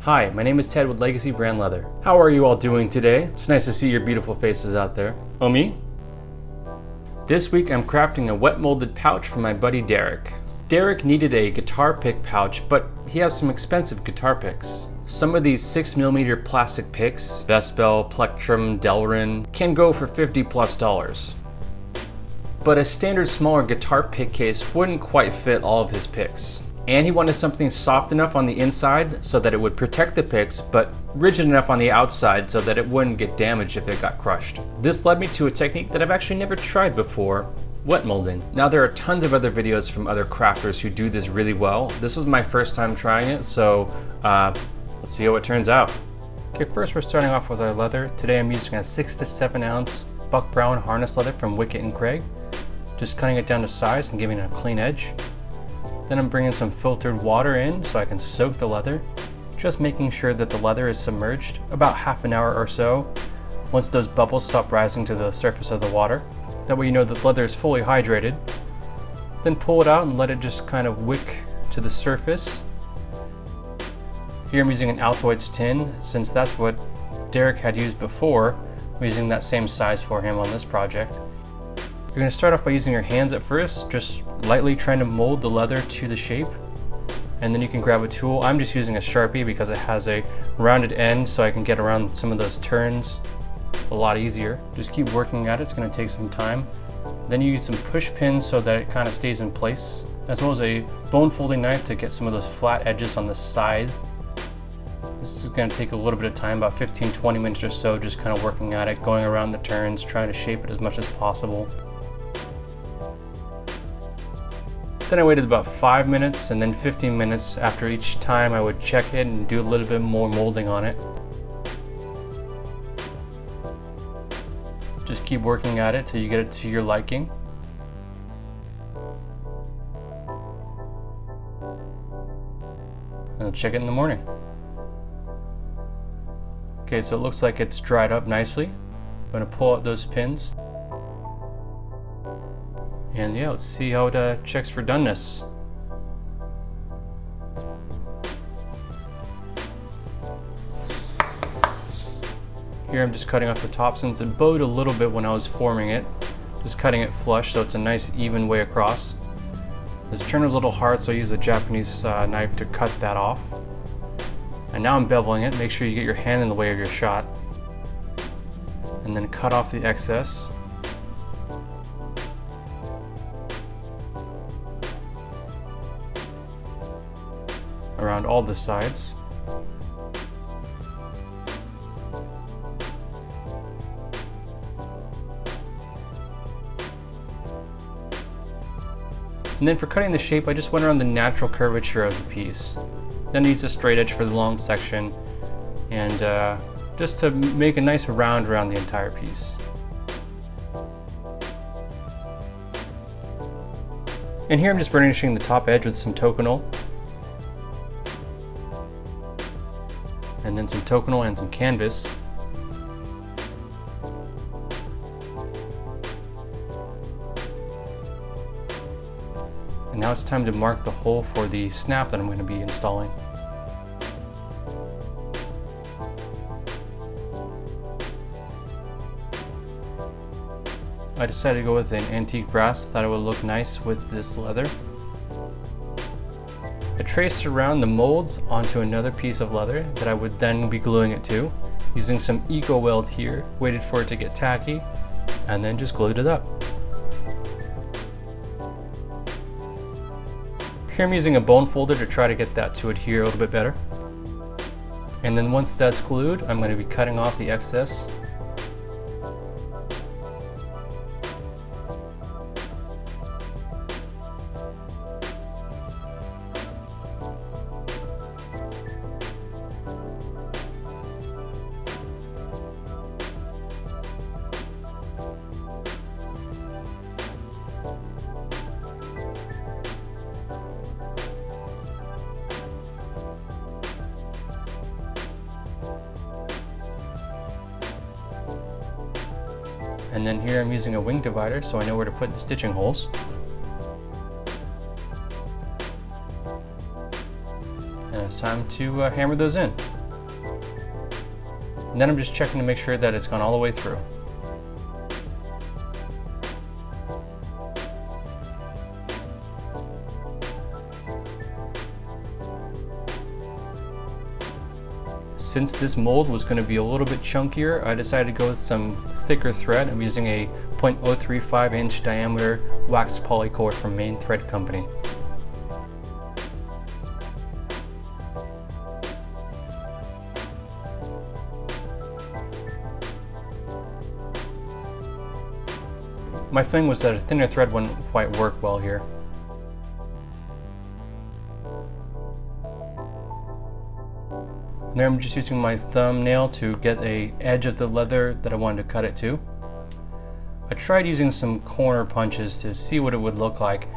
Hi, my name is Ted with Legacy Brand Leather. How are you all doing today? It's nice to see your beautiful faces out there. Oh, me? This week I'm crafting a wet molded pouch for my buddy Derek. Derek needed a guitar pick pouch, but he has some expensive guitar picks. Some of these 6mm plastic picks, Vespel, Plectrum, Delrin, can go for $50+. But a standard smaller guitar pick case wouldn't quite fit all of his picks. And he wanted something soft enough on the inside so that it would protect the picks, but rigid enough on the outside so that it wouldn't get damaged if it got crushed. This led me to a technique that I've actually never tried before: wet molding. Now there are tons of other videos from other crafters who do this really well. This was my first time trying it, so let's see how it turns out. Okay, first we're starting off with our leather. Today I'm using a 6 to 7 ounce buck brown harness leather from Wickett Craig. Just cutting it down to size and giving it a clean edge. Then I'm bringing some filtered water in so I can soak the leather, just making sure that the leather is submerged about half an hour or so. Once those bubbles stop rising to the surface of the water, that way you know the leather is fully hydrated. Then pull it out and let it just kind of wick to the surface. Here I'm using an Altoids tin, since that's what Derek had used before. I'm using that same size for him on this project. You're going to start off by using your hands at first, just lightly trying to mold the leather to the shape. And then you can grab a tool. I'm just using a Sharpie because it has a rounded end so I can get around some of those turns a lot easier. Just keep working at it, it's going to take some time. Then you use some push pins so that it kind of stays in place, as well as a bone folding knife to get some of those flat edges on the side. This is going to take a little bit of time, about 15-20 minutes or so, just kind of working at it, going around the turns, trying to shape it as much as possible. Then I waited about 5 minutes, and then 15 minutes after each time I would check it and do a little bit more molding on it. Just keep working at it till you get it to your liking. And I'll check it in the morning. Okay, so it looks like it's dried up nicely. I'm going to pull out those pins. And yeah, let's see how it checks for doneness. Here I'm just cutting off the top since it bowed a little bit when I was forming it. Just cutting it flush so it's a nice even way across. This turn was a little hard, so I used a Japanese knife to cut that off. And now I'm beveling it. Make sure you get your hand in the way of your shot. And then cut off the excess. Around all the sides. And then for cutting the shape, I just went around the natural curvature of the piece. Then use a straight edge for the long section, and just to make a nice round around the entire piece. And here I'm just burnishing the top edge with some Tokonol. And then some Tokonol and some canvas. And now it's time to mark the hole for the snap that I'm going to be installing. I decided to go with an antique brass, thought it would look nice with this leather. I traced around the molds onto another piece of leather that I would then be gluing it to, using some Eco Weld here, waited for it to get tacky, and then just glued it up. Here I'm using a bone folder to try to get that to adhere a little bit better. And then once that's glued, I'm going to be cutting off the excess. And then here I'm using a wing divider so I know where to put the stitching holes. time to hammer those in. And then I'm just checking to make sure that it's gone all the way through. Since this mold was going to be a little bit chunkier, I decided to go with some thicker thread. I'm using a 0.035 inch diameter waxed polycord from Maine Thread Company. My feeling was that a thinner thread wouldn't quite work well here. There I'm just using my thumbnail to get an edge of the leather that I wanted to cut it to. I tried using some corner punches to see what it would look like,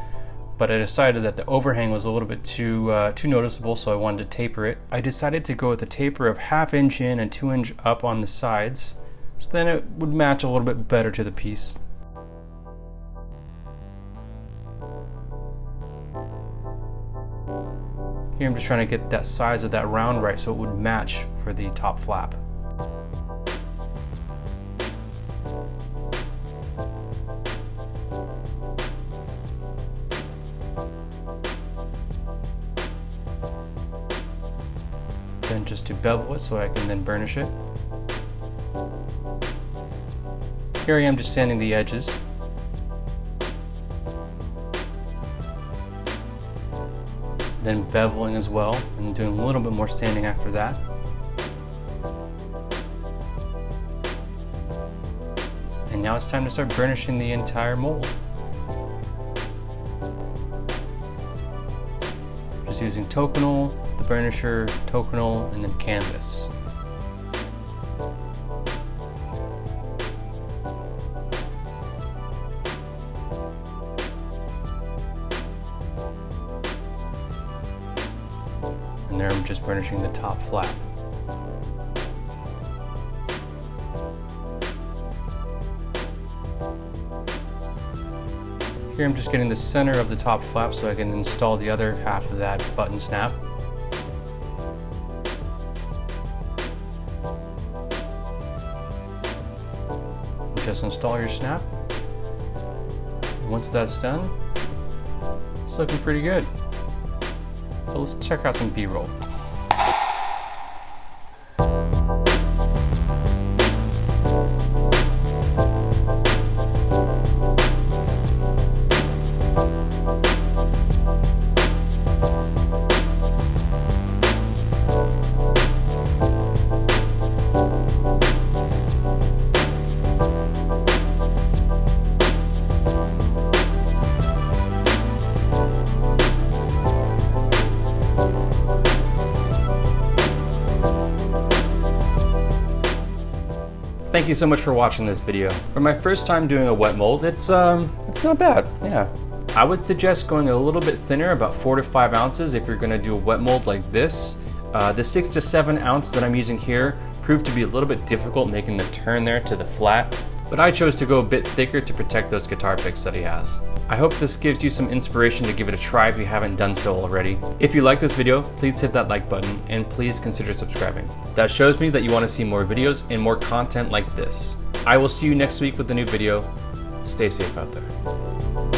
but I decided that the overhang was a little bit too noticeable, so I wanted to taper it. I decided to go with a taper of 1/2 inch in and 2 inch up on the sides, so then it would match a little bit better to the piece. Here I'm just trying to get that size of that round right so it would match for the top flap. Then just to bevel it so I can then burnish it. Here I am just sanding the edges. Then beveling as well, and doing a little bit more sanding after that. And now it's time to start burnishing the entire mold. Just using Tokonol, the burnisher, Tokonol, and then canvas. And there I'm just burnishing the top flap. Here I'm just getting the center of the top flap so I can install the other half of that button snap. Just install your snap. And once that's done, it's looking pretty good. But let's check out some B-roll. Thank you so much for watching this video. For my first time doing a wet mold, it's not bad, yeah. I would suggest going a little bit thinner, about 4 to 5 ounces if you're gonna do a wet mold like this. The 6 to 7 ounce that I'm using here proved to be a little bit difficult making the turn there to the flat, but I chose to go a bit thicker to protect those guitar picks that he has. I hope this gives you some inspiration to give it a try if you haven't done so already. If you like this video, please hit that like button and please consider subscribing. That shows me that you want to see more videos and more content like this. I will see you next week with a new video. Stay safe out there.